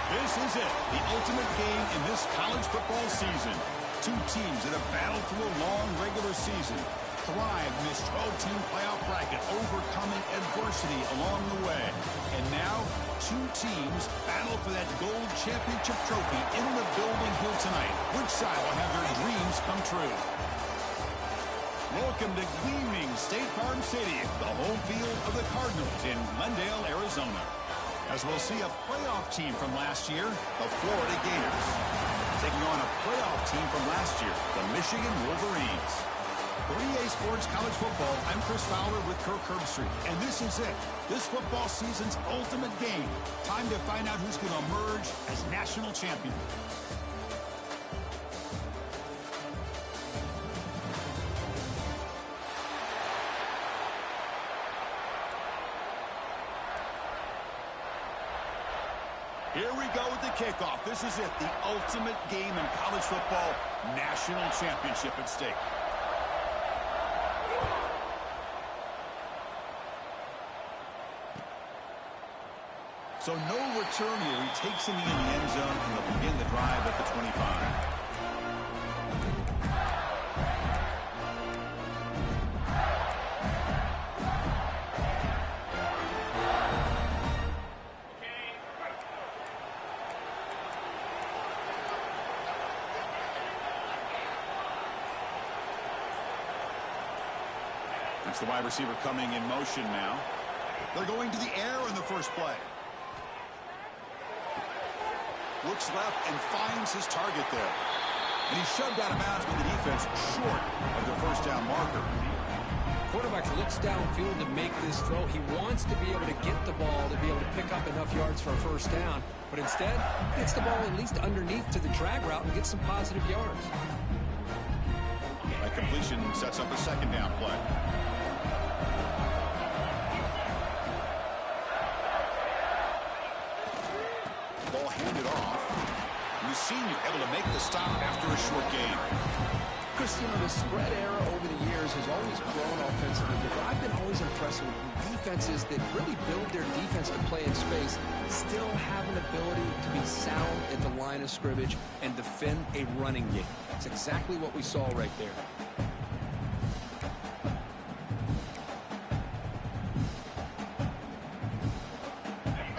This is it, the ultimate game in this college football season. Two teams that have battled through a long regular season, thrived in this 12-team playoff bracket, overcoming adversity along the way. And now, two teams battle for that gold championship trophy in the building here tonight. Which side will have their dreams come true? Welcome to gleaming State Farm Stadium, the home field of the Cardinals in Glendale, Arizona. As we'll see a playoff team from last year, the Florida Gators, taking on a playoff team from last year, the Michigan Wolverines. For EA Sports College Football, I'm Chris Fowler with Kirk Herbstreit, and this is it, this football season's ultimate game. Time to find out who's going to emerge as national champion. Here we go with the kickoff. This is it, the ultimate game in college football, national championship at stake. So no return here. He takes him in the end zone, and they'll begin the drive at the 25. That's the wide receiver coming in motion now. They're going to the air in the first play. Looks left and finds his target there. And he's shoved out of bounds with the defense short of the first down marker. Quarterback looks downfield to make this throw. He wants to be able to get the ball to be able to pick up enough yards for a first down. But instead, gets the ball at least underneath to the drag route and gets some positive yards. That completion sets up a second down play. Ball handed off. Senior able to make the stop after a short gain. Chris, you know, the spread era over the years has always grown offensively, but I've been always impressed with defenses that really build their defense to play in space, still have an ability to be sound at the line of scrimmage and defend a running game. That's exactly what we saw right there.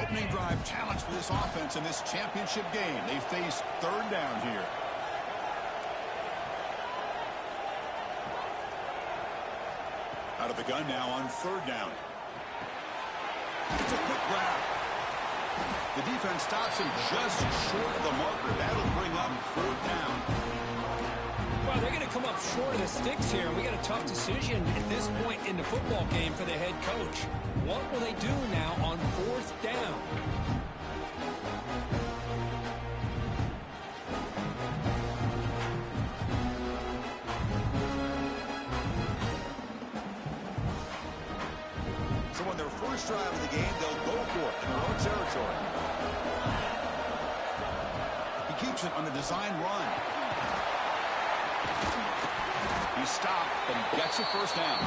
Opening drive challenge for this offense in this championship game. They face third down here. Out of the gun now on third down. It's a quick grab. The defense stops him just short of the marker. That'll bring up fourth down. Well, they're going to come up short of the sticks here. We got a tough decision at this point in the football game for the head coach. What will they do now on fourth down? So on their first drive of the game, they'll go for it in their own territory. He keeps it on the design run. He stopped and gets a first down.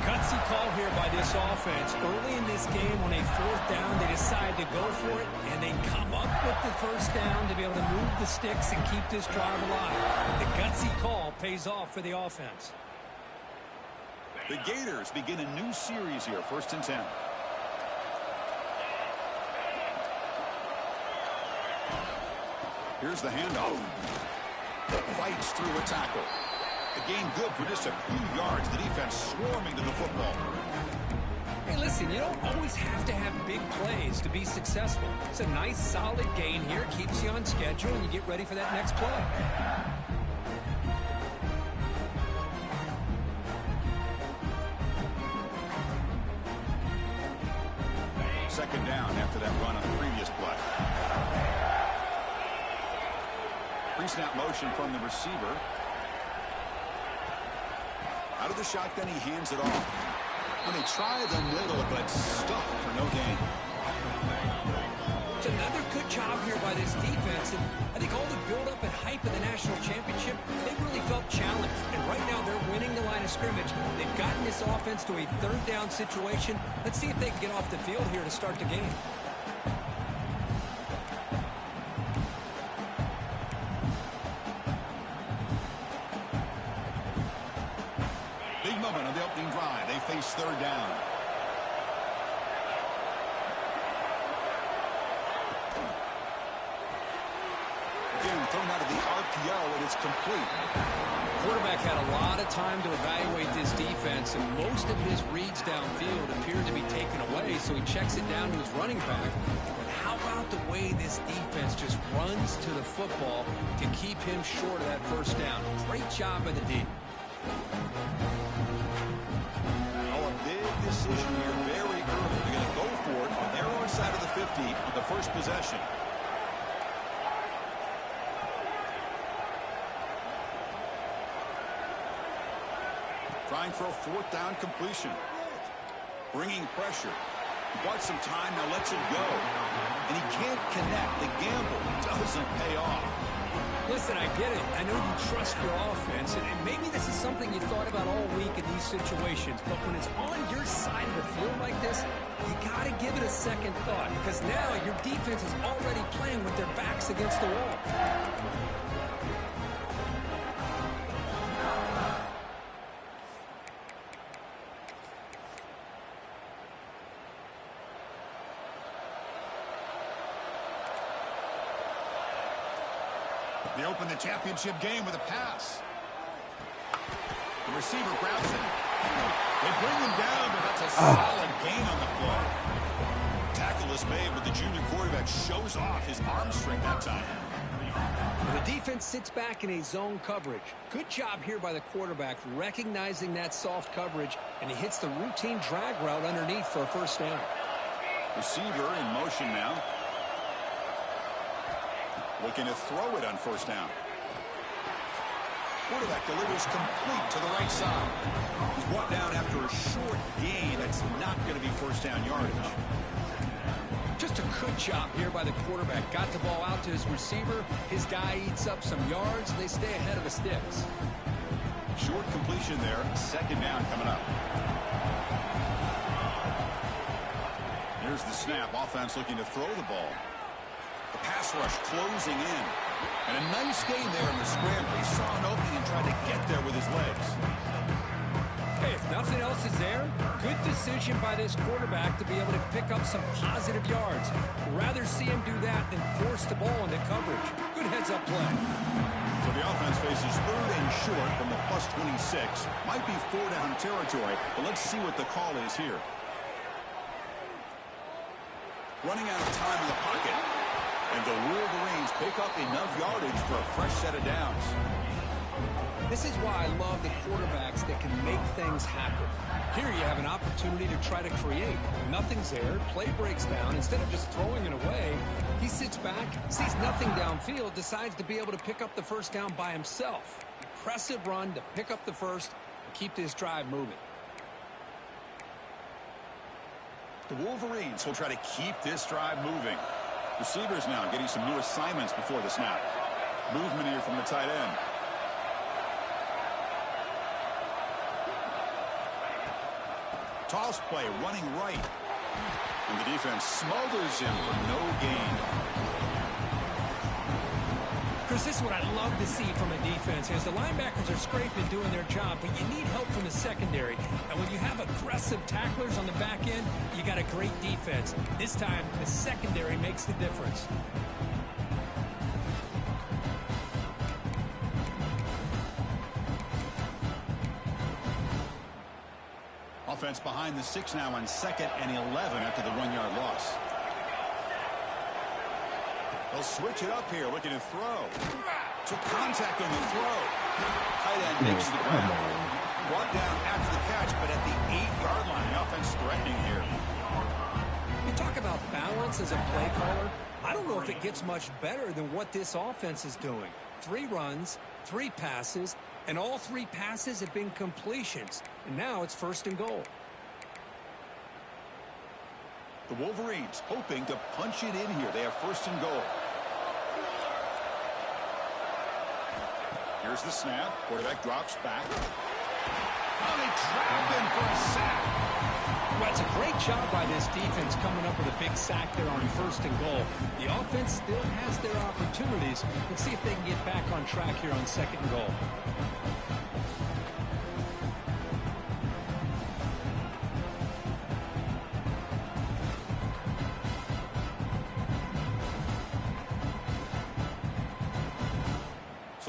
Gutsy call here by this offense. Early in this game on a fourth down, they decide to go for it, and they come up with the first down to be able to move the sticks and keep this drive alive. The gutsy call pays off for the offense. The Gators begin a new series here, 1st and 10. Here's the handoff. Fights through a tackle. A gain good for just a few yards. The defense swarming to the football. Hey, listen, you don't always have to have big plays to be successful. It's a nice, solid gain here. Keeps you on schedule, and you get ready for that next play. Second down after that run on the previous play. Pre-snap motion from the receiver. Out of the shotgun, he hands it off. When they try the middle, but it's stuffed for no gain. It's another good job here by this defense. And I think all the build-up and hype of the national championship, they really felt challenged. And right now, they're winning the line of scrimmage. They've gotten this offense to a third down situation. Let's see if they can get off the field here to start the game. face third down. Again, thrown out of the RPO, and it's complete. Quarterback had a lot of time to evaluate this defense, and most of his reads downfield appeared to be taken away, so he checks it down to his running back. But how about the way this defense just runs to the football to keep him short of that first down? Great job by the D. Oh, a big decision here very early. They're going to go for it on their own side of the 50 on the first possession. Trying for a fourth down completion. Bringing pressure. Bought some time, now lets it go. And he can't connect. The gamble doesn't pay off. Listen, I get it. I know you trust your offense, and maybe this is something you thought about all week in these situations, but when it's on your side of the field like this, you got to give it a second thought, because now your defense is already playing with their backs against the wall. They open the championship game with a pass. The receiver grabs it. They bring him down, but that's a solid gain on the play. Tackle is made, but the junior quarterback shows off his arm strength that time. The defense sits back in a zone coverage. Good job here by the quarterback recognizing that soft coverage, and he hits the routine drag route underneath for a first down. Receiver in motion now. Looking to throw it on first down. Quarterback delivers complete to the right side. He's brought down after a short gain. That's not going to be first down yardage. Just a good job here by the quarterback. Got the ball out to his receiver. His guy eats up some yards. They stay ahead of the sticks. Short completion there. Second down coming up. Here's the snap. Offense looking to throw the ball. The pass rush closing in. And a nice gain there in the scramble. He saw an opening and tried to get there with his legs. Hey, if nothing else is there, good decision by this quarterback to be able to pick up some positive yards. Rather see him do that than force the ball into coverage. Good heads-up play. So the offense faces third and short from the plus 26. Might be four-down territory, but let's see what the call is here. Running out of time in the pocket. And the Wolverines pick up enough yardage for a fresh set of downs. This is why I love the quarterbacks that can make things happen. Here you have an opportunity to try to create. Nothing's there. Play breaks down. Instead of just throwing it away, he sits back, sees nothing downfield, decides to be able to pick up the first down by himself. Impressive run to pick up the first and keep this drive moving. The Wolverines will try to keep this drive moving. Receivers now getting some new assignments before the snap. Movement here from the tight end. Toss play running right. And the defense smothers him for no gain. Chris, this is what I love to see from a defense as the linebackers are scraping doing their job, but you need help from the secondary. And when you have aggressive tacklers on the back end, you got a great defense. This time, the secondary makes the difference. Offense behind the 6 now on 2nd and 11 after the 1-yard loss. They'll switch it up here, looking to throw. Took contact on the throw. Tight end makes the ground. Brought down after the catch, but at the 8-yard line, the offense threatening here. You talk about balance as a play caller. I don't know if it gets much better than what this offense is doing. 3 runs, 3 passes, and all 3 passes have been completions. And now it's 1st and goal. The Wolverines hoping to punch it in here. They have 1st and goal. Here's the snap. Quarterback drops back. Oh, they trap him for a sack. Well, it's a great job by this defense coming up with a big sack there on 1st and goal. The offense still has their opportunities. Let's see if they can get back on track here on 2nd and goal.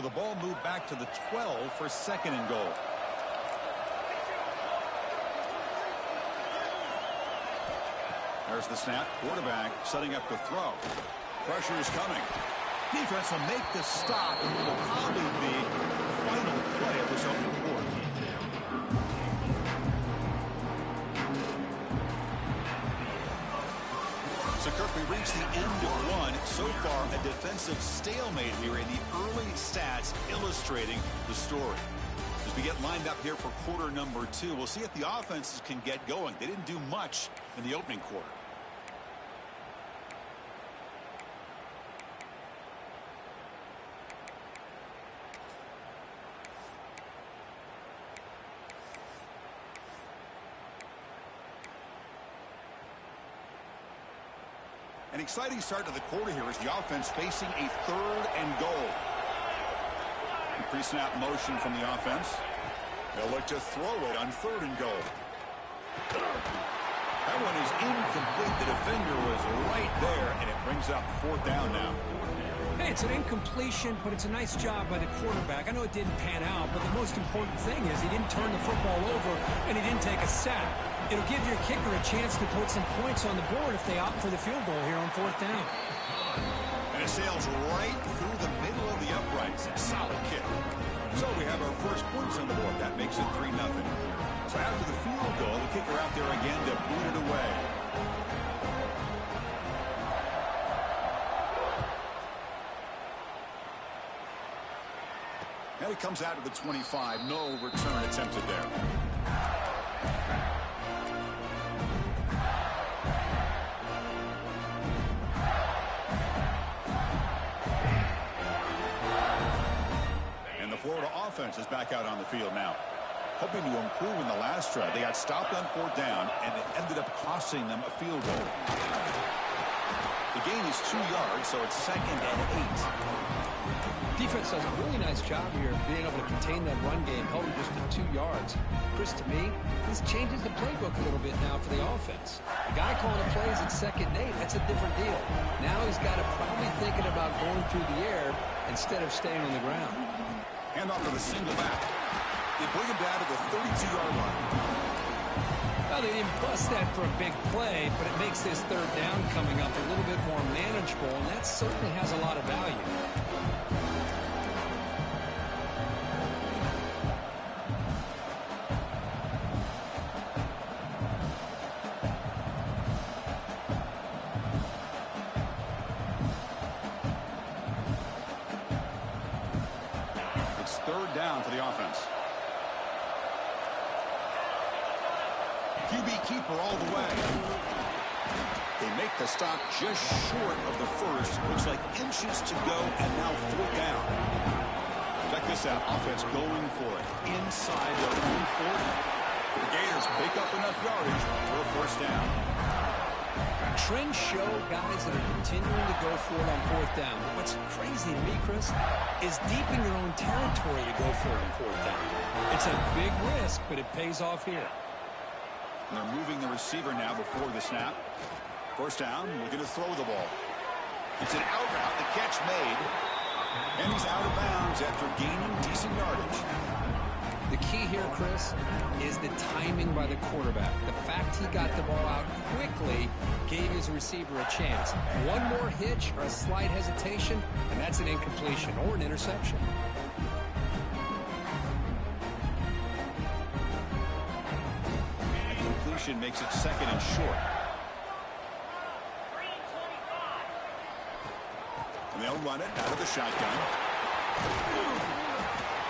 So the ball moved back to the 12 for second and goal. There's the snap. Quarterback setting up to throw. Pressure is coming. Defense will make the stop, and it will probably be the final play of this opening quarter. So, Kirk, we reached the end of one. So far, a defensive stalemate here in the early stats illustrating the story. As we get lined up here for quarter number 2, we'll see if the offenses can get going. They didn't do much in the opening quarter. An exciting start to the quarter here as the offense facing a third and goal. Pre-snap motion from the offense. They'll look to throw it on third and goal. That one is incomplete. The defender was right there, and it brings up fourth down now. Hey, it's an incompletion, but it's a nice job by the quarterback. I know it didn't pan out, but the most important thing is he didn't turn the football over, and he didn't take a sack. It'll give your kicker a chance to put some points on the board if they opt for the field goal here on fourth down. And it sails right through the middle of the uprights. Solid kick. So we have our first points on the board. That makes it 3-0. So after the field goal, the kicker out there again to boot it away. And he comes out to the 25. No return attempted there. Florida offense is back out on the field now. Hoping to improve in the last drive. They got stopped on fourth down, and it ended up costing them a field goal. The gain is 2 yards, so it's 2nd and 8. Defense does a really nice job here of being able to contain that run game, held it just to 2 yards. Chris, to me, this changes the playbook a little bit now for the offense. The guy calling the plays at 2nd and 8, that's a different deal. Now he's got to probably thinking about going through the air instead of staying on the ground. Hand off to the single back. They bring him down to the 32-yard line. Well, they didn't bust that for a big play, but it makes this third down coming up a little bit more manageable, and that certainly has a lot of value. Third down for the offense. QB keeper all the way. They make the stop just short of the first. Looks like inches to go, and now fourth down. Check this out. Offense going for it inside their own 40. The Gators pick up enough yardage for a first down. Trends show guys that are continuing to go for it on fourth down. But what's crazy to me, Chris, is deep in your own territory to go for it on fourth down. It's a big risk, but it pays off here. And they're moving the receiver now before the snap. First down, looking to throw the ball. It's an out route, the catch made. And he's out of bounds after gaining decent yardage. The key here, Chris, is the timing by the quarterback. The fact he got the ball out quickly gave his receiver a chance. One more hitch or a slight hesitation, and that's an incompletion or an interception. A completion makes it 2nd and short. And they'll run it out of the shotgun.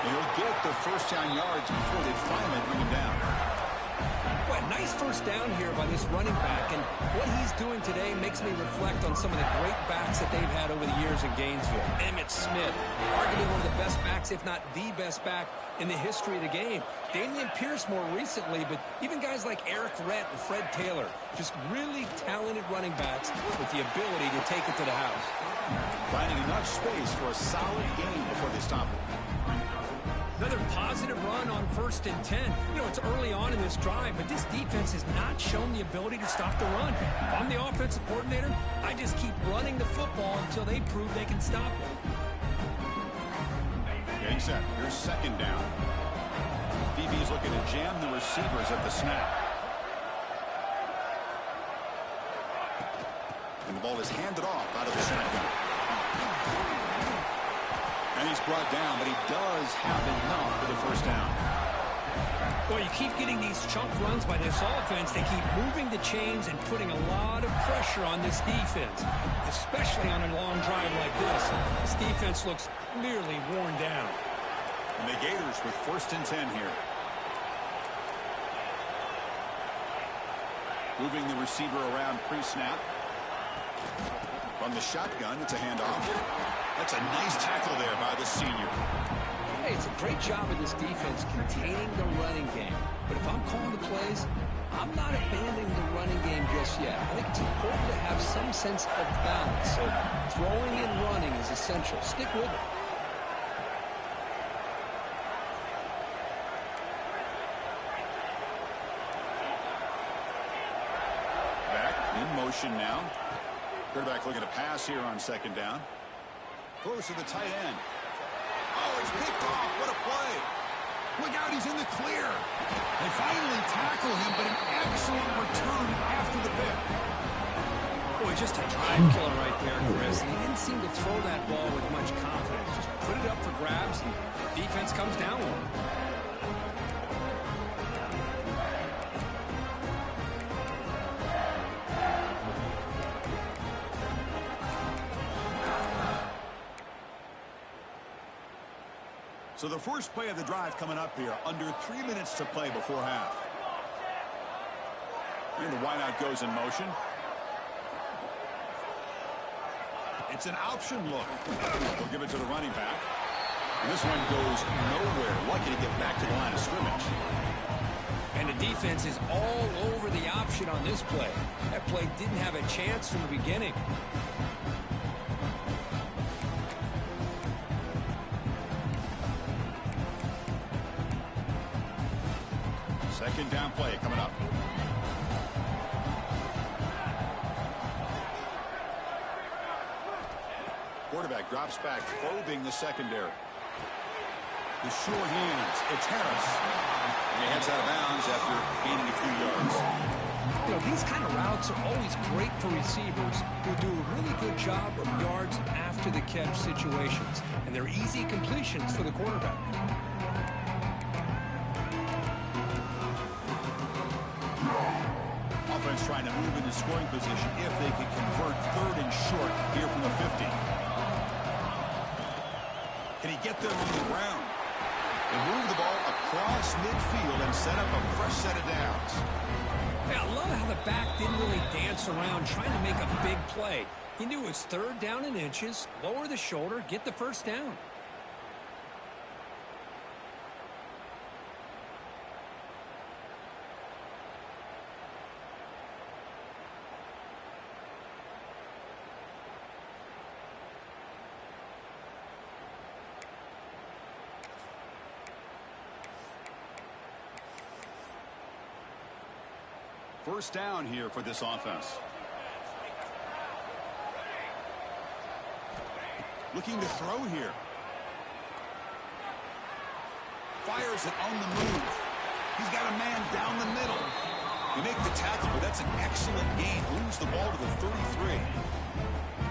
He'll get the first down yards before they finally bring him down. Well, nice first down here by this running back, and what he's doing today makes me reflect on some of the great backs that they've had over the years in Gainesville. Emmitt Smith, arguably one of the best backs, if not the best back in the history of the game. Damian Pierce more recently, but even guys like Eric Rett and Fred Taylor, just really talented running backs with the ability to take it to the house. Finding enough space for a solid gain before they stop it. Another positive run on 1st and 10. You know, it's early on in this drive, but this defense has not shown the ability to stop the run. If I'm the offensive coordinator, I just keep running the football until they prove they can stop it. Getting set. Here's second down. DB's looking to jam the receivers at the snap. And the ball is handed off out of the shotgun. And he's brought down, but he does have enough for the first down. Well, you keep getting these chunk runs by this offense. They keep moving the chains and putting a lot of pressure on this defense, especially on a long drive like this. This defense looks clearly worn down. And the Gators with 1st and 10 here. Moving the receiver around pre-snap. From the shotgun, it's a handoff. That's a nice tackle there by the senior. Hey, it's a great job of this defense containing the running game. But if I'm calling the plays, I'm not abandoning the running game just yet. I think it's important to have some sense of balance. So throwing and running is essential. Stick with it. Back in motion now. Quarterback looking to pass here on second down. Throws to the tight end. Oh, it's picked off. What a play. Look out, he's in the clear. They finally tackle him, but an excellent return after the pick. Boy, just a drive killer right there, Chris. And he didn't seem to throw that ball with much confidence. Just put it up for grabs, and defense comes down with him. So the first play of the drive coming up here, under 3 minutes to play before half. And the wideout goes in motion. It's an option look. We'll give it to the running back. And this one goes nowhere. Lucky to get back to the line of scrimmage. And the defense is all over the option on this play. That play didn't have a chance from the beginning. Second down play coming up. Quarterback drops back, probing the secondary. The short hands. It's Harris. And he heads out of bounds after gaining a few yards. You know, these kind of routes are always great for receivers who do a really good job of yards after the catch situations. And they're easy completions for the quarterback. Offense trying to move into scoring position if they can convert 3rd and short here from the 50. Can he get them on the ground? They move the ball across midfield and set up a fresh set of downs. Yeah, I love how the back didn't really dance around trying to make a big play. He knew it was 3rd down in inches, lower the shoulder, get the first down. First down here for this offense. Looking to throw here. Fires it on the move. He's got a man down the middle. You make the tackle, but that's an excellent gain. Moves the ball to the 33.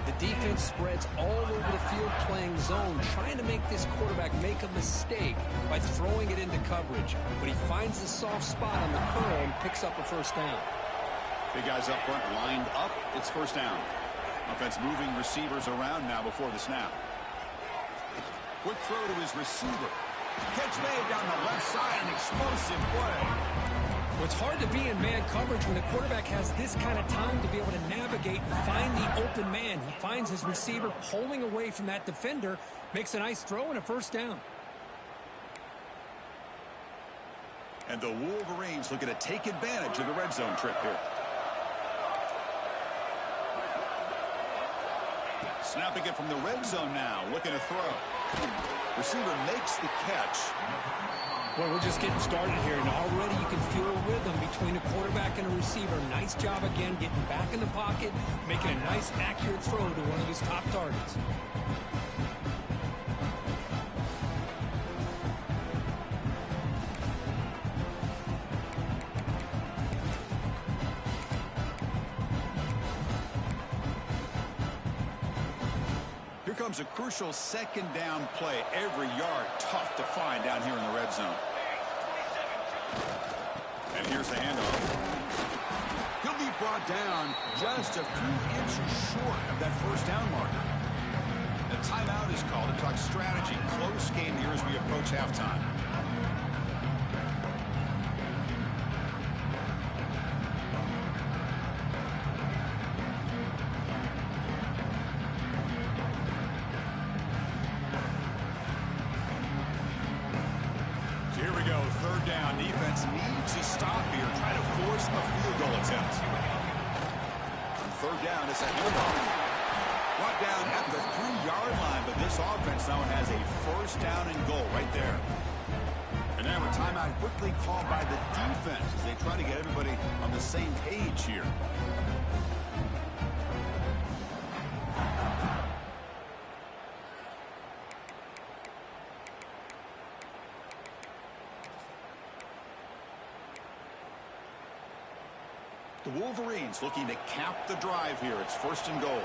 The defense spreads all over the field playing zone, trying to make this quarterback make a mistake by throwing it into coverage. But he finds the soft spot on the curl and picks up a first down. Big guys up front lined up. It's first down. Offense moving receivers around now before the snap. Quick throw to his receiver. Catch made down the left side. An explosive play. Well, it's hard to be in man coverage when the quarterback has this kind of time to be able to navigate and find the open man. He finds his receiver pulling away from that defender, makes a nice throw and a first down. And the Wolverines looking to take advantage of the red zone trip here. Snapping it from the red zone now, looking to throw. Receiver makes the catch. Well, we're just getting started here, and already you can feel a rhythm between a quarterback and a receiver. Nice job again getting back in the pocket, making a nice, accurate throw to one of his top targets. Here comes a crucial second down play. Every yard tough to find down here in the red zone. And here's the handoff. He'll be brought down just a few inches short of that first down marker. The timeout is called to talk strategy. Close game here as we approach halftime. Here we go, third down. Defense needs to stop here. Try to force a field goal attempt. On third down, it's a handoff. Brought down at the 3-yard line, but this offense now has a first down and goal right there. And now a timeout quickly called by the defense as they try to get everybody on the same page here. The Wolverines looking to cap the drive here. It's first and goal.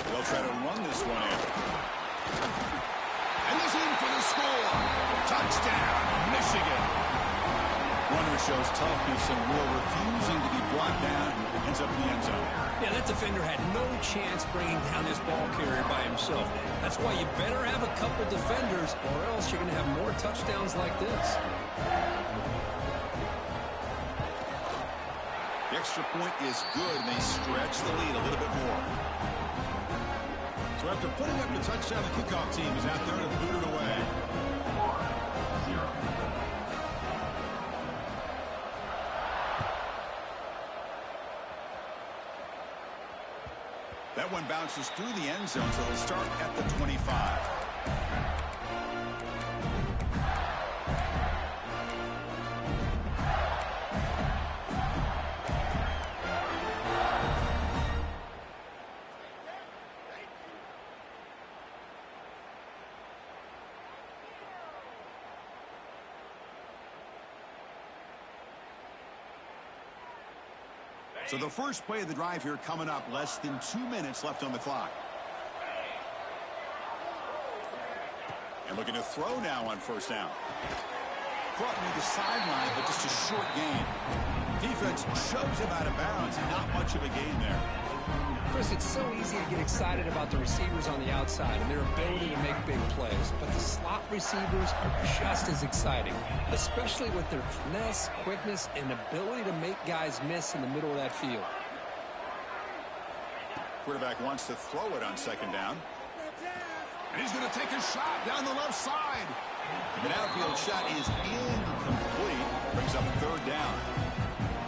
They'll try to run this one in. And he's in for the score. Touchdown, Michigan. Runner shows toughness and will, refusing to be brought down. Ends up in the end zone. Yeah, that defender had no chance bringing down this ball carrier by himself. That's why you better have a couple defenders, or else you're going to have more touchdowns like this. The extra point is good, and they stretch the lead a little bit more. So after putting up the touchdown, the kickoff team is out there to boot it away. That one bounces through the end zone, so they'll start at the 25. So the first play of the drive here coming up. Less than 2 minutes left on the clock. And looking to throw now on first down. Brought near the sideline, but just a short gain. Defense shoves him out of bounds. Not much of a gain there. Chris, it's so easy to get excited about the receivers on the outside and their ability to make big plays, but the slot receivers are just as exciting, especially with their finesse, quickness, and ability to make guys miss in the middle of that field. Quarterback wants to throw it on second down. And he's going to take a shot down the left side. The downfield shot is incomplete. Brings up third down.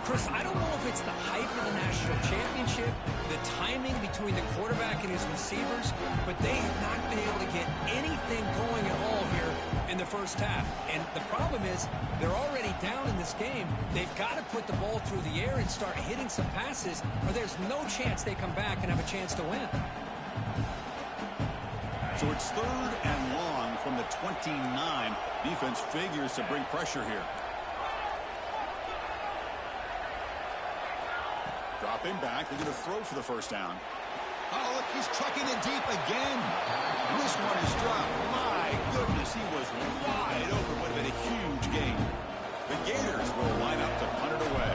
Chris, I don't know if it's the hype of the national championship, the timing between the quarterback and his receivers, but they have not been able to get anything going at all here in the first half. And the problem is they're already down in this game. They've got to put the ball through the air and start hitting some passes, or there's no chance they come back and have a chance to win. So it's third and long from the 29. Defense figures to bring pressure here. Dropping back, they're going to throw for the first down. Oh, look, he's trucking it deep again. This one is dropped. My goodness, he was wide open. Would have been a huge gain. The Gators will line up to punt it away.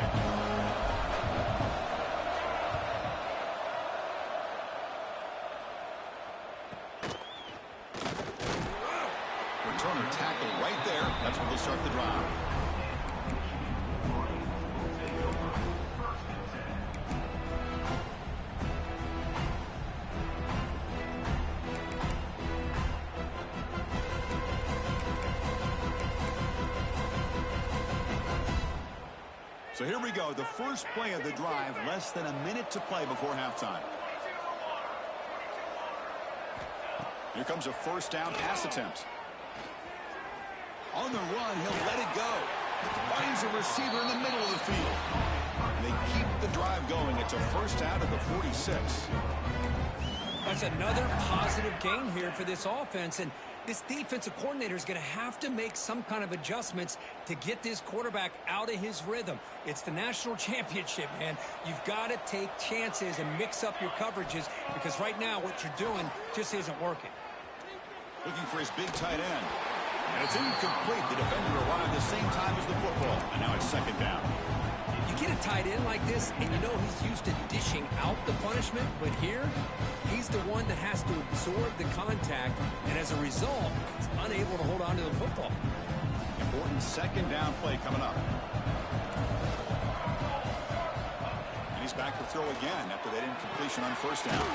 Returner tackle right there. That's where they'll start the drive. So here we go, the first play of the drive, less than a minute to play before halftime. Here comes a first down pass attempt. On the run, he'll let it go. Finds a receiver in the middle of the field. They keep the drive going. It's a first down at the 46. That's another positive gain here for this offense, and This defensive coordinator is going to have to make some kind of adjustments to get this quarterback out of his rhythm. It's the national championship, man. You've got to take chances and mix up your coverages because right now what you're doing just isn't working. Looking for his big tight end. And it's incomplete. The defender arrived at the same time as the football. And now it's second down. You get a tight end like this, and you know he's used to dishing out the punishment, but here, he's the one that has to absorb the contact, and as a result, he's unable to hold on to the football. Important second down play coming up. And he's back to throw again after that incompletion on first down.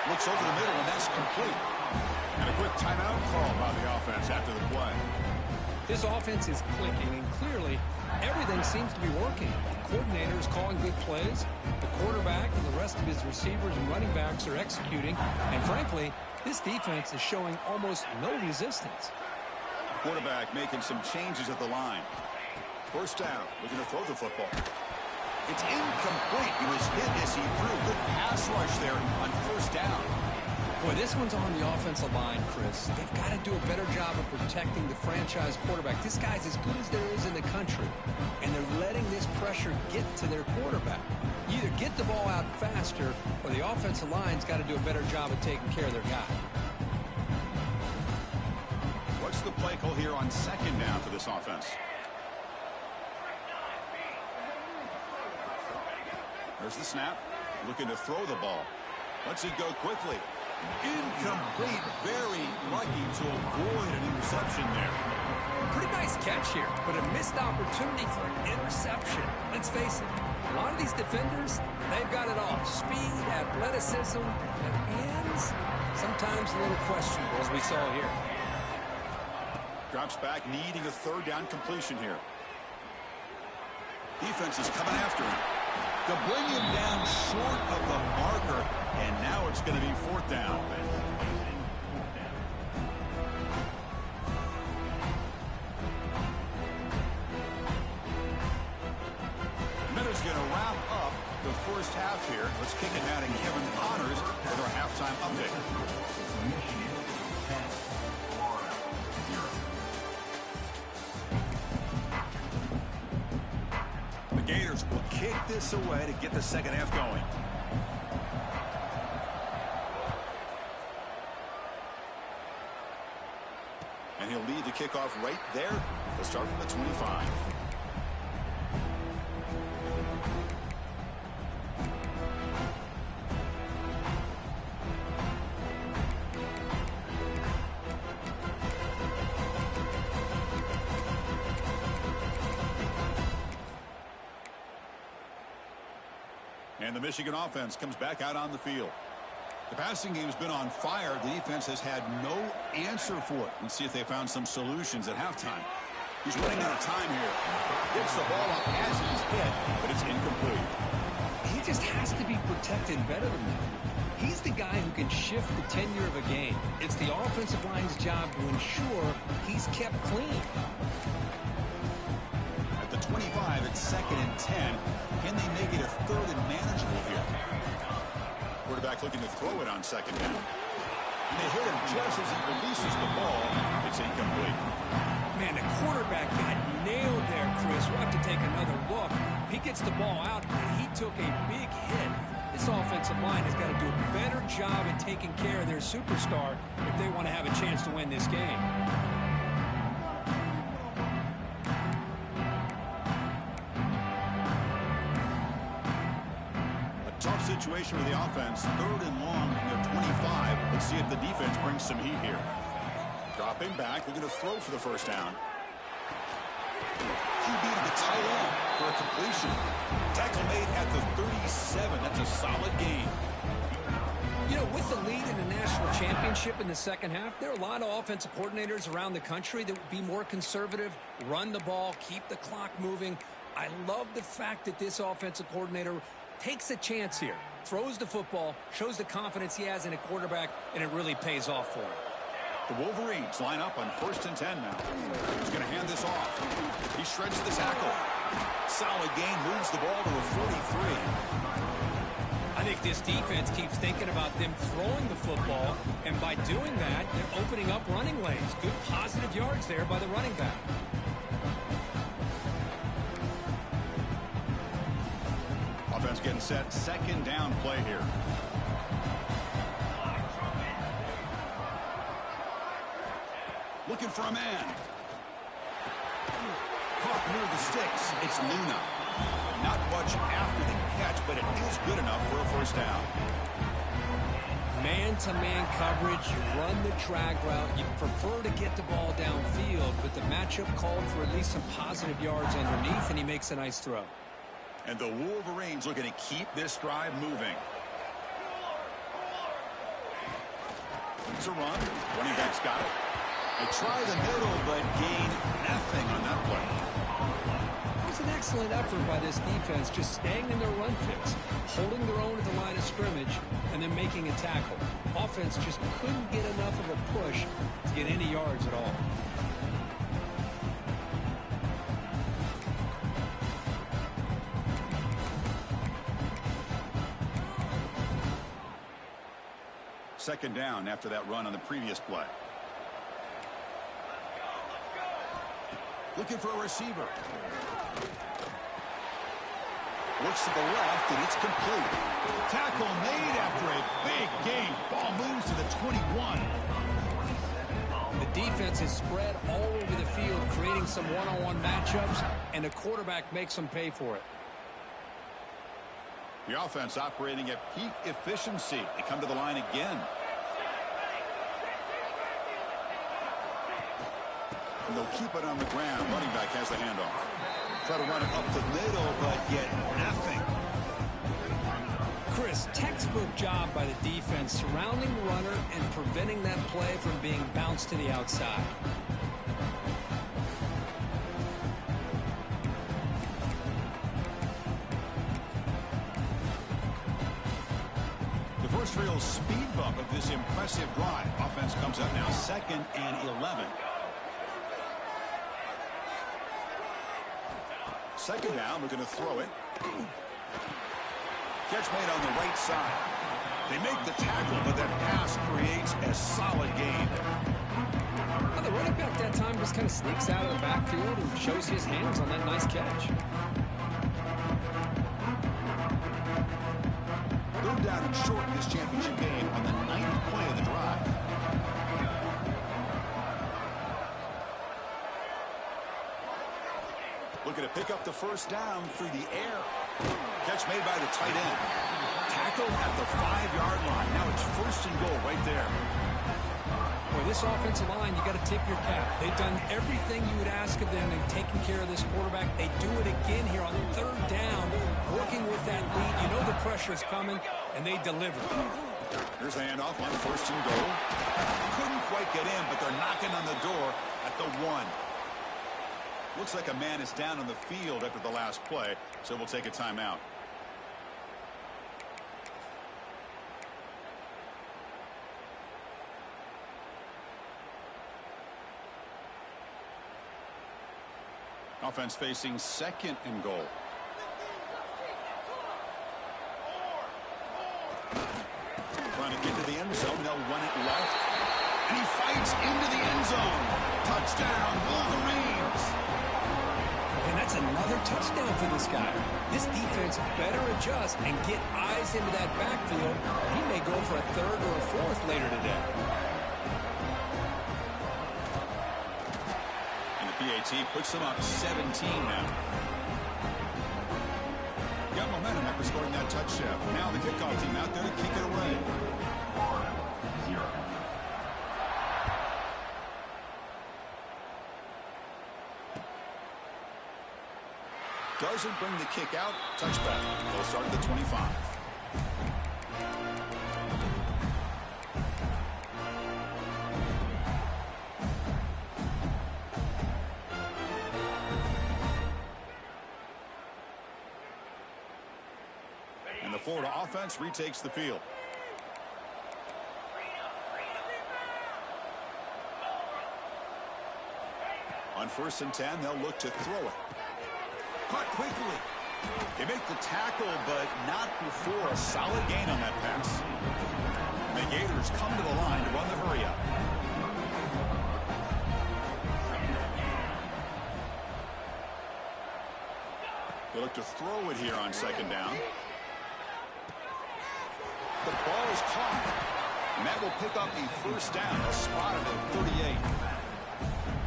Looks over the middle, and that's complete. And a quick timeout call by the offense after the play. This offense is clicking, and clearly, everything seems to be working. The coordinator is calling good plays. The quarterback and the rest of his receivers and running backs are executing. And frankly, this defense is showing almost no resistance. Quarterback making some changes at the line. First down, looking to throw the football. It's incomplete. He was hit as he threw. Good pass rush there on first down. Boy, this one's on the offensive line, Chris. They've got to do a better job of protecting the franchise quarterback. This guy's as good as there is in the country, and they're letting this pressure get to their quarterback. You either get the ball out faster, or the offensive line's got to do a better job of taking care of their guy. What's the play call here on second down for this offense? There's the snap. Looking to throw the ball. Lets it go quickly. Incomplete. Very lucky to avoid an interception there. Pretty nice catch here, but a missed opportunity for an interception. Let's face it, a lot of these defenders, they've got it all. Speed, athleticism, and hands, sometimes a little questionable, as we saw here. Drops back, needing a third down completion here. Defense is coming after him. To bring him down short of the marker, and now it's going to be fourth down. Minutes going to wrap up the first half here. Let's kick it down to Kevin Connors with our halftime update. Gators will kick this away to get the second half going. And he'll lead the kickoff right there. He'll start from the 25. And the Michigan offense comes back out on the field. The passing game's been on fire. The defense has had no answer for it. Let's see if they found some solutions at halftime. He's running out of time here. Gets the ball up as he's hit, but it's incomplete. He just has to be protected better than that. He's the guy who can shift the tenure of a game. It's the offensive line's job to ensure he's kept clean. At the 25, it's 2nd and 10. Can they make it a third and manageable here? Quarterback looking to throw it on second down. And they hit him just as he releases the ball. It's incomplete. Man, the quarterback got nailed there, Chris. We'll have to take another look. He gets the ball out, and he took a big hit. This offensive line has got to do a better job at taking care of their superstar if they want to have a chance to win this game. Tough situation for the offense. 3rd and long from their 25. Let's see if the defense brings some heat here. Dropping back. Looking to throw for the first down. QB to the tight end for a completion. Tackle made at the 37. That's a solid gain. You know, with the lead in the national championship in the second half, there are a lot of offensive coordinators around the country that would be more conservative, run the ball, keep the clock moving. I love the fact that this offensive coordinator takes a chance here, throws the football, shows the confidence he has in a quarterback, and it really pays off for him. The Wolverines line up on 1st and 10 now. He's going to hand this off. He shreds the tackle. Solid gain, moves the ball to the 43. I think this defense keeps thinking about them throwing the football, and by doing that, they're opening up running lanes. Good positive yards there by the running back. Offense getting set. Second down play here. Looking for a man. Caught near the sticks. It's Luna. Not much after the catch, but it is good enough for a first down. Man-to-man coverage, you run the drag route. You prefer to get the ball downfield, but the matchup called for at least some positive yards underneath, and he makes a nice throw. And the Wolverines looking to keep this drive moving. It's a run. Running back's got it. They try the middle, but gain nothing on that play. It was an excellent effort by this defense, just staying in their run fix, holding their own at the line of scrimmage, and then making a tackle. Offense just couldn't get enough of a push to get any yards at all. Second down after that run on the previous play. Looking for a receiver. Looks to the left, and it's complete. Tackle made after a big gain. Ball moves to the 21. The defense is spread all over the field, creating some one-on-one matchups, and the quarterback makes them pay for it. The offense operating at peak efficiency. They come to the line again. And they'll keep it on the ground. Running back has the handoff. Try to run it up the middle, but get nothing. Chris, textbook job by the defense surrounding the runner and preventing that play from being bounced to the outside. The first real speed bump of this impressive drive. Offense comes up now 2nd and 11. Second down, we're going to throw it. Catch made on the right side. They make the tackle, but that pass creates a solid gain. Well, the running back that time just kind of sneaks out of the backfield and shows his hands on that nice catch. Third down and short in this championship game on the 9th play of the drive. Looking to pick up the first down through the air. Catch made by the tight end. Tackled at the 5-yard line. Now it's 1st and goal right there. Boy, this offensive line, you got to tip your cap. They've done everything you would ask of them in taking care of this quarterback. They do it again here on 3rd down, working with that lead. You know the pressure is coming, and they deliver. Here's the handoff on 1st and goal. Couldn't quite get in, but they're knocking on the door at the 1. Looks like a man is down on the field after the last play, so we'll take a timeout. Offense facing 2nd and goal. Trying to get to the end zone. They'll run it left. And he fights into the end zone. Touchdown, Wolverines. And that's another touchdown for this guy. This defense better adjust and get eyes into that backfield. He may go for a 3rd or a 4th later today. And the PAT puts them up 17 now. Got momentum after scoring that touchdown. Now the kickoff team out there to kick it away. Doesn't bring the kick out. Touchback. They'll start at the 25. And the Florida offense retakes the field. On 1st and 10, they'll look to throw it. Caught quickly. They make the tackle, but not before a solid gain on that pass. The Gators come to the line to run the hurry-up. They look to throw it here on second down. The ball is caught, and that will pick up a first down, a spot at the 38.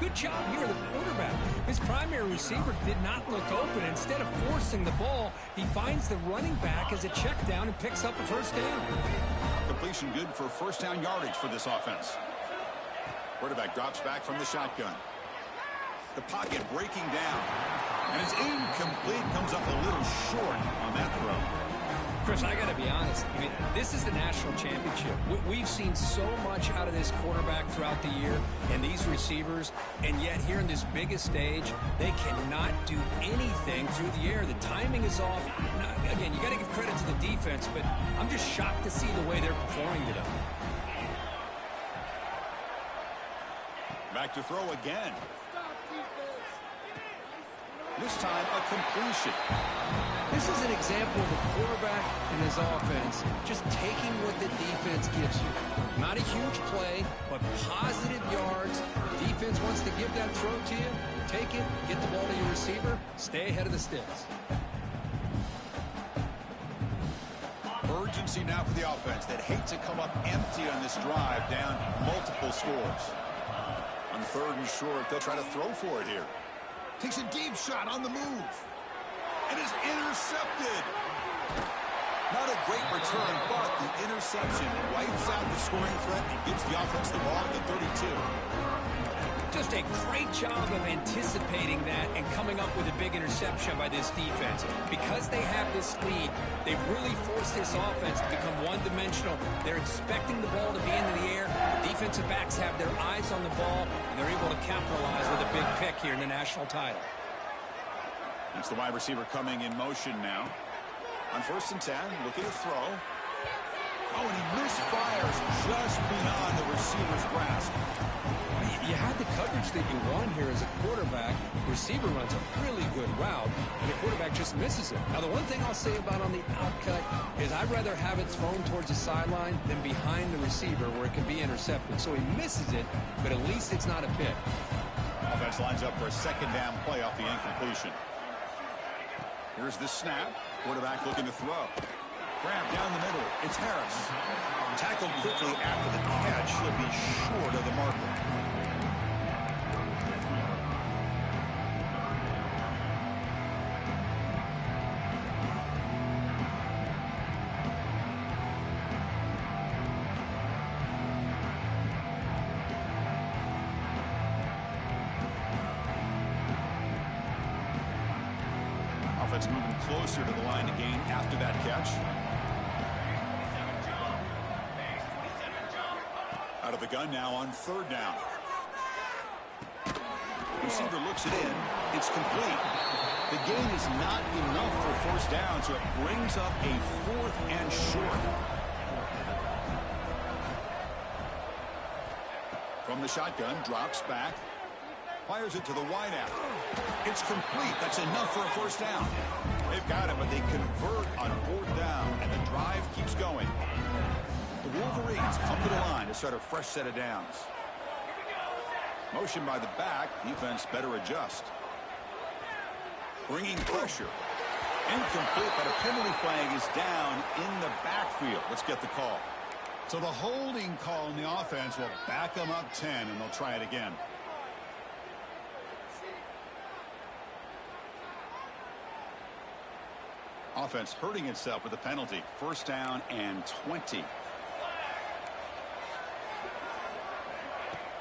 Good job here, the quarterback. His primary receiver did not look open. Instead of forcing the ball, he finds the running back as a check down and picks up a first down. Completion good for first down yardage for this offense. Quarterback drops back from the shotgun. The pocket breaking down. And it's incomplete. Comes up a little short on that throw. Chris, I got to be honest. I mean, this is the national championship. We've seen so much out of this quarterback throughout the year and these receivers, and yet here in this biggest stage, they cannot do anything through the air. The timing is off. Now, again, you got to give credit to the defense, but I'm just shocked to see the way they're performing today. Back to throw again. This time, a completion. This is an example of a quarterback and his offense just taking what the defense gives you. Not a huge play, but positive yards. Defense wants to give that throw to you. Take it, get the ball to your receiver, stay ahead of the sticks. Urgency now for the offense that hates to come up empty on this drive, down multiple scores. On third and short, they'll try to throw for it here. Takes a deep shot on the move. And is intercepted. Not a great return, but the interception wipes out the scoring threat and gives the offense the ball at the 32. Just a great job of anticipating that and coming up with a big interception by this defense. Because they have this lead, they've really forced this offense to become one-dimensional. They're expecting the ball to be into the air. The defensive backs have their eyes on the ball, and they're able to capitalize with a big pick here in the national title. That's the wide receiver coming in motion now. On first and 10, looking to throw. Oh, and he misfires just beyond the receiver's grasp. You had the coverage that you want here as a quarterback. The receiver runs a really good route, and the quarterback just misses it. Now, the one thing I'll say about on the outcut is I'd rather have it thrown towards the sideline than behind the receiver where it can be intercepted. So he misses it, but at least it's not a pick. Offense lines up for a second down play off the incompletion. Here's the snap. Quarterback looking to throw. Grab down the middle. It's Harris. Tackled quickly after the catch. He'll be short of the marker. Offense moving closer to the line to gain after that catch. Out of the gun now on third down. Receiver looks it in. It's complete. The gain is not enough for first down, so it brings up a fourth and short. From the shotgun, drops back. Fires it to the wideout. It's complete. That's enough for a first down. They've got it, but they convert on fourth down, and the drive keeps going. The Wolverines come to the line to start a fresh set of downs. Motion by the back. Defense better adjust. Bringing pressure. Incomplete, but a penalty flag is down in the backfield. Let's get the call. So the holding call in the offense will back them up 10, and they'll try it again. Offense hurting itself with a penalty. First down and 20.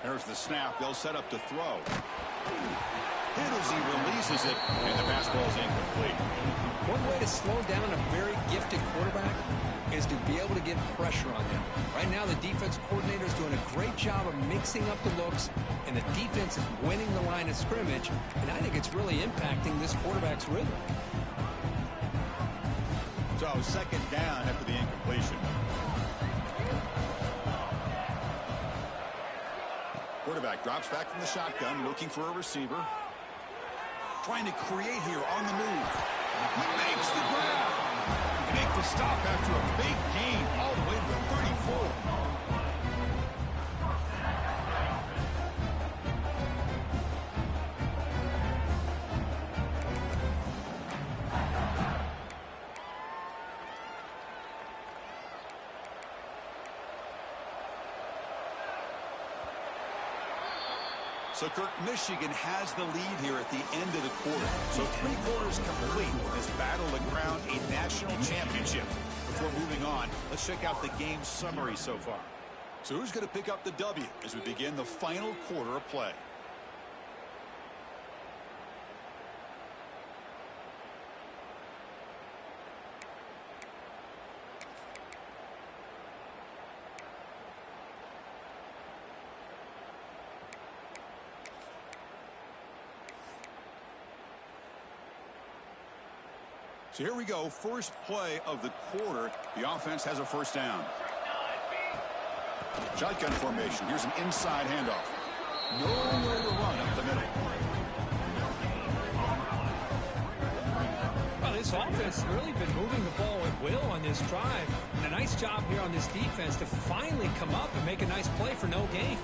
There's the snap. They'll set up to throw. Hit as he releases it, and the pass ball is incomplete. One way to slow down a very gifted quarterback is to be able to get pressure on him. Right now, the defense coordinator is doing a great job of mixing up the looks, and the defense is winning the line of scrimmage, and I think it's really impacting this quarterback's rhythm. So second down after the incompletion. Quarterback drops back from the shotgun, looking for a receiver. Trying to create here on the move. He makes the grab. They make the stop after a big gain all the way to the 34. So, Kirk, Michigan has the lead here at the end of the quarter. So 3 quarters complete in this battle to crown a national championship. Before moving on, let's check out the game summary so far. So who's going to pick up the W as we begin the final quarter of play? So here we go, first play of the quarter. The offense has a first down. Shotgun formation. Here's an inside handoff. Nowhere to run up the middle. Well, this offense has really been moving the ball at will on this drive. And a nice job here on this defense to finally come up and make a nice play for no gain.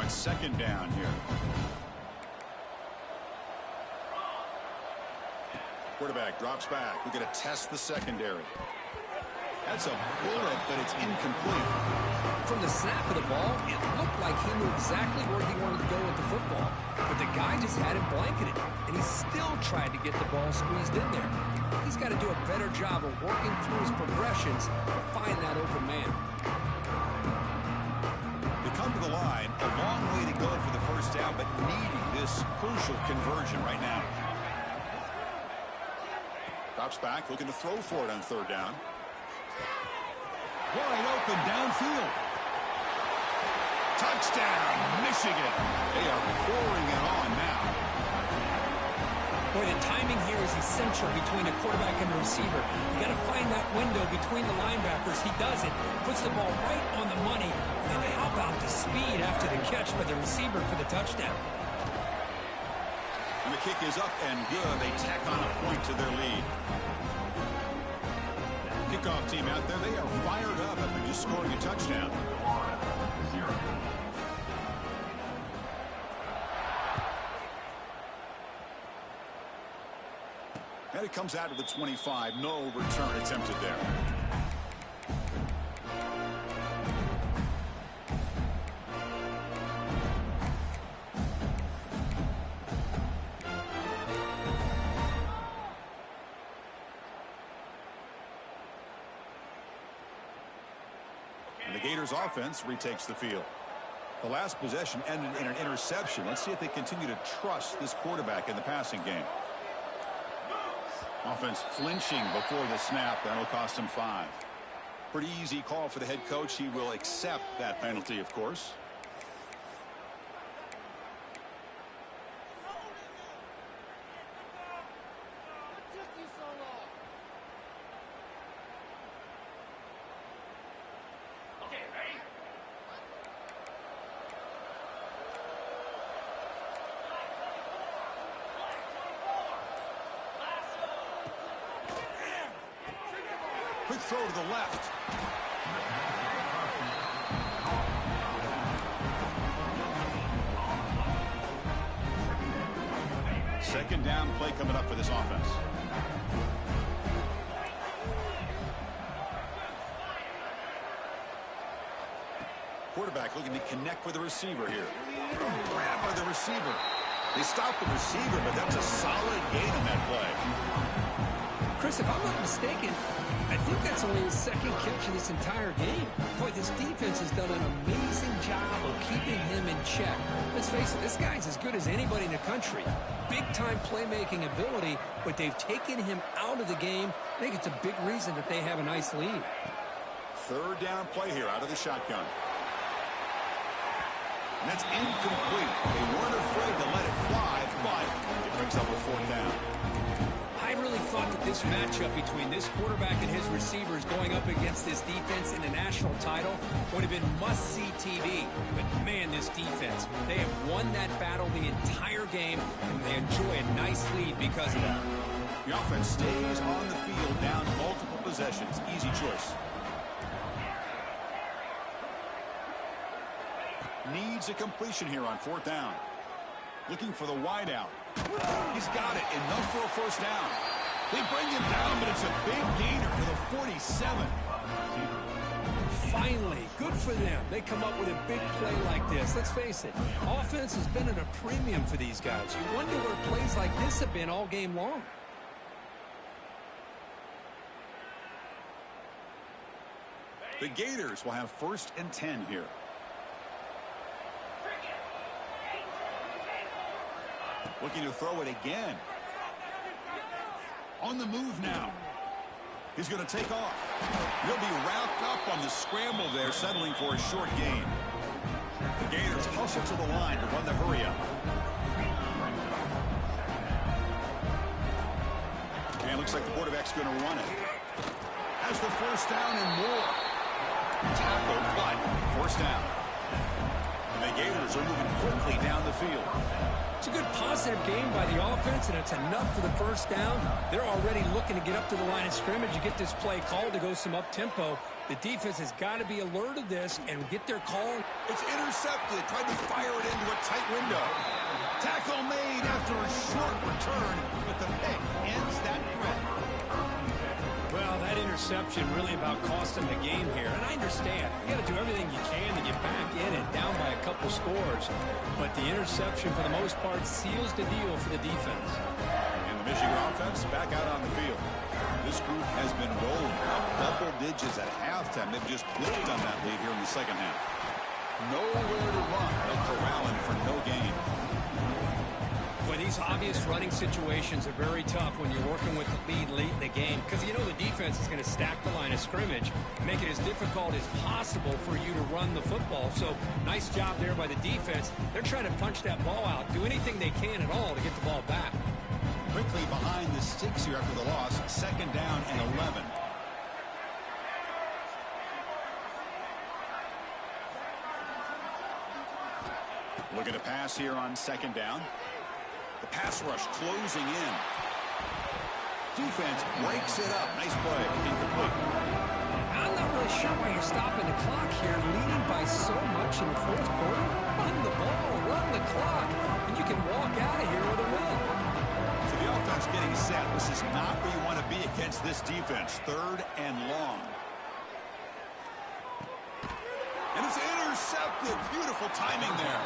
Second down here. Quarterback drops back. We're going to test the secondary. That's a bullet, but it's incomplete. From the snap of the ball, it looked like he knew exactly where he wanted to go with the football. But the guy just had him blanketed, and he still tried to get the ball squeezed in there. He's got to do a better job of working through his progressions to find that open man. Come to the line, a long way to go for the first down, but needing this crucial conversion right now. Drops back, looking to throw for it on third down. Wide open downfield. Touchdown, Michigan. They are pouring it on now. Boy, the timing here is essential between a quarterback and a receiver. You got to find that window between the linebackers. He does it, puts the ball right on the money. And how about the speed after the catch by the receiver for the touchdown? And the kick is up and good. They tack on a point to their lead. Kickoff team out there, they are fired up after just scoring a touchdown. And it comes out to the 25. No return attempted there. And the Gators offense retakes the field. The last possession ended in an interception. Let's see if they continue to trust this quarterback in the passing game. Offense flinching before the snap. That'll cost him 5. Pretty easy call for the head coach. He will accept that penalty, of course. Quick throw to the left. Second down play coming up for this offense. Quarterback looking to connect with the receiver here. Grab by the receiver. They stop the receiver, but that's a solid gain on that play. Chris, if I'm not mistaken, I think that's only his second catch of this entire game. Boy, this defense has done an amazing job of keeping him in check. Let's face it, this guy's as good as anybody in the country. Big-time playmaking ability, but they've taken him out of the game. I think it's a big reason that they have a nice lead. Third down play here out of the shotgun. And that's incomplete. They weren't afraid to let it fly, but it brings up a fourth down. I really thought that this matchup between this quarterback and his receivers going up against this defense in the national title would have been must-see TV. But, man, this defense, they have won that battle the entire game, and they enjoy a nice lead because of that. The offense stays on the field, down multiple possessions. Easy choice. Needs a completion here on 4th down. Looking for the wide out. He's got it. Enough for a first down. They bring him down, but it's a big gainer to the 47. Finally, good for them. They come up with a big play like this. Let's face it, offense has been at a premium for these guys. You wonder where plays like this have been all game long. The Gators will have 1st and 10 here. Looking to throw it again. On the move now. He's going to take off. He'll be wrapped up on the scramble there, settling for a short gain. The Gators hustle to the line to run the hurry up. And looks like the quarterback's going to run it. Has the first down and more. Tackle, but first down. And the Gators are moving quickly down the field. It's a good positive game by the offense, and it's enough for the first down. They're already looking to get up to the line of scrimmage and get this play called to go some up-tempo. The defense has got to be alert of this and get their call. It's intercepted. Tried to fire it into a tight window. Tackle made after a short return, but the pick ends that threat. Well, that interception really about costing the game here. And I understand. You got to do everything you can to get back in and down by a couple scores. But the interception, for the most part, seals the deal for the defense. And the Michigan offense back out on the field. This group has been rolling up double digits at halftime. They've just built on that lead here in the second half. Nowhere to run. They're corralling for no gain. Boy, these obvious running situations are very tough when you're working with the lead late in the game, because you know the defense is going to stack the line of scrimmage, make it as difficult as possible for you to run the football. So nice job there by the defense. They're trying to punch that ball out, do anything they can at all to get the ball back. Quickly behind the sticks here after the loss. 2nd down and 11. Looking to pass here on 2nd down. The pass rush closing in. Defense breaks it up. Nice play. Incomplete. I'm not really sure why you're stopping the clock here, leading by so much in the 4th quarter. Run the ball, run the clock, and you can walk out of here with a win. So the offense getting set. This is not where you want to be against this defense. 3rd and long. And it's intercepted. Beautiful timing there.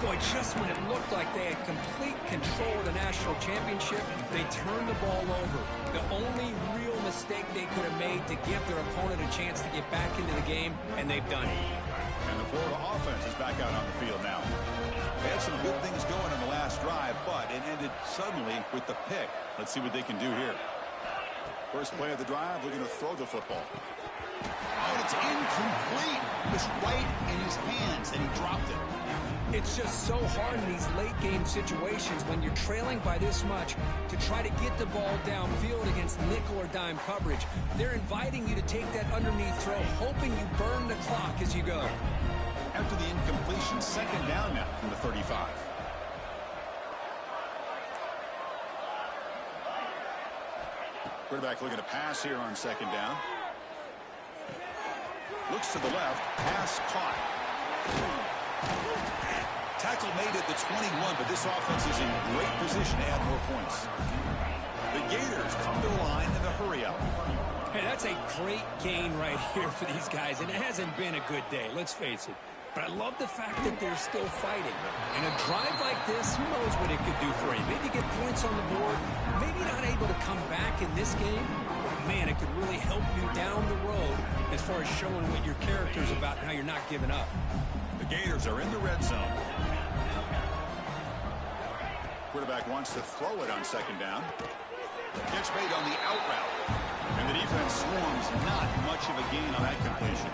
Boy, just when it looked like they had complete control of the national championship, they turned the ball over. The only real mistake they could have made to give their opponent a chance to get back into the game, and they've done it. And the Florida offense is back out on the field now. They had some good things going in the last drive, but it ended suddenly with the pick. Let's see what they can do here. First play of the drive, looking to throw the football. Oh, and it's incomplete. It was right in his hands, and he dropped it. It's just so hard in these late-game situations when you're trailing by this much to try to get the ball downfield against nickel or dime coverage. They're inviting you to take that underneath throw, hoping you burn the clock as you go. After the incompletion, 2nd down now from the 35. Quarterback looking to pass here on 2nd down. Looks to the left. Pass caught. Tackle made at the 21, but this offense is in great position to add more points. The Gators come to the line in the hurry up. Hey, that's a great gain right here for these guys, and it hasn't been a good day, let's face it. But I love the fact that they're still fighting. And a drive like this, who knows what it could do for you? Maybe get points on the board, maybe not able to come back in this game. But man, it could really help you down the road as far as showing what your character's about and how you're not giving up. The Gators are in the red zone. Quarterback wants to throw it on 2nd down. Catch made on the out route. And the defense swarms, not much of a gain on that completion.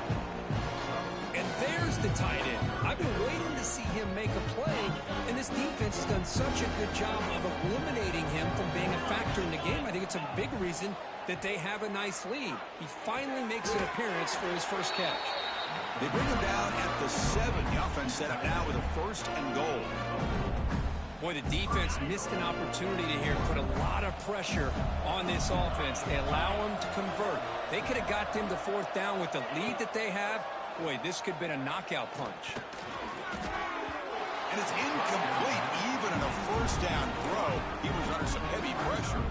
And there's loves the tight end. I've been waiting to see him make a play, and this defense has done such a good job of eliminating him from being a factor in the game. I think it's a big reason that they have a nice lead. He finally makes an appearance for his first catch. They bring him down at the 7. The offense set up now with a 1st and goal. Boy, the defense missed an opportunity to here put a lot of pressure on this offense. They allow them to convert. They could have got them to 4th down with the lead that they have. Boy, this could have been a knockout punch. And it's incomplete, even in a 1st down throw. He was under some heavy pressure.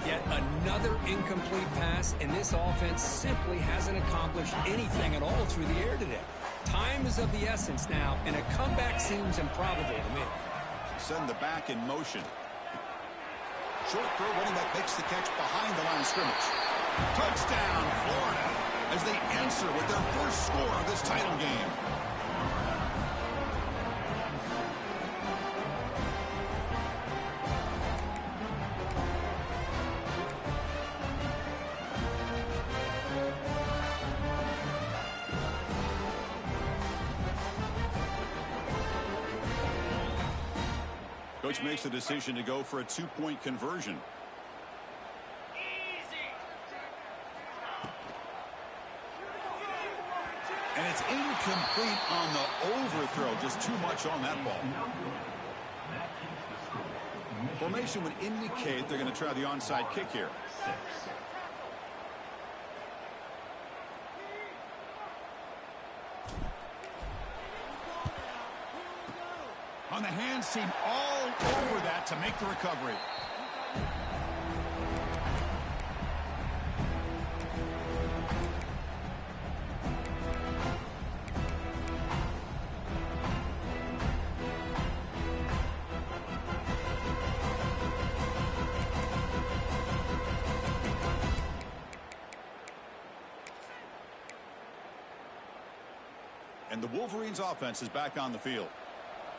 Yet another incomplete pass, and this offense simply hasn't accomplished anything at all through the air today. Time is of the essence now, and a comeback seems improbable to me. Send the back in motion. Short throw, running back makes the catch behind the line of scrimmage. Touchdown, Florida, as they answer with their first score of this title game. Coach makes the decision to go for a 2-point conversion. And it's incomplete on the overthrow. Just too much on that ball. Formation would indicate they're going to try the onside kick here. On the hands team all over that to make the recovery. And the Wolverines offense is back on the field.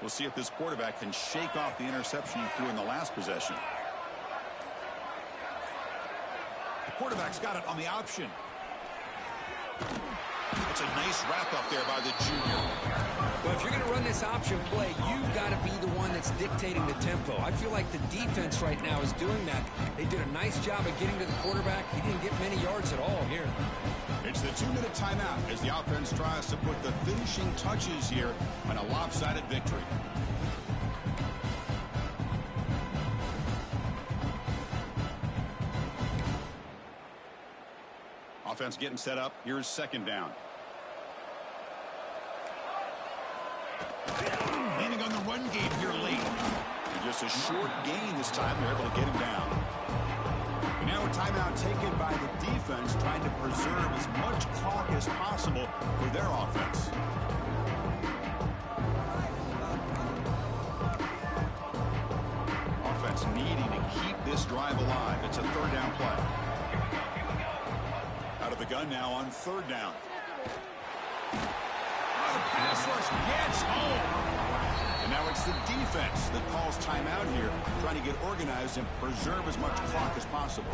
We'll see if this quarterback can shake off the interception he threw in the last possession. The quarterback's got it on the option. It's a nice wrap-up there by the junior. Well, if you're going to run this option play, you've got to be the one that's dictating the tempo. I feel like the defense right now is doing that. They did a nice job of getting to the quarterback. He didn't get many yards at all here. It's the 2-minute timeout as the offense tries to put the finishing touches here on a lopsided victory. Offense getting set up. Here's 2nd down. Leaning on the run game here late. And just a short gain this time. They're able to get him down. And now a timeout taken by the defense, trying to preserve as much clock as possible for their offense. Offense needing to keep this drive alive. It's a 3rd down play. Out of the gun now on 3rd down. The pass rush gets home. And now it's the defense that calls timeout here, trying to get organized and preserve as much clock as possible.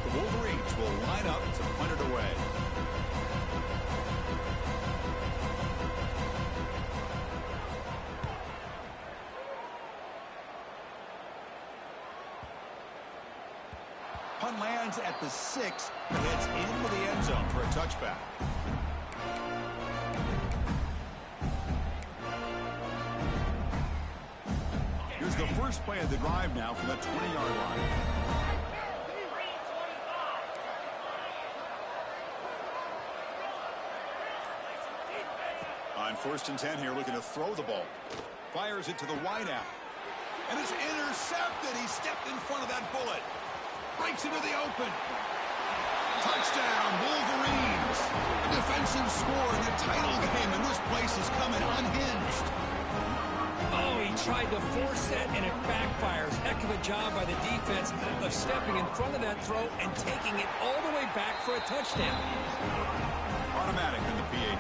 The Wolverines will line up to punt it away. Punt lands at the 6, but heads into the end zone for a touchback. Here's the first play of the drive now from the 20-yard line. On 1st and 10 here, looking to throw the ball. Fires it to the wideout. And it's intercepted. He stepped in front of that bullet. Breaks into the open. Touchdown, Wolverines. A defensive score in the title game, and this place is coming unhinged. Oh, he tried to force it, and it backfires. Heck of a job by the defense of stepping in front of that throw and taking it all the way back for a touchdown. Automatic in the PA.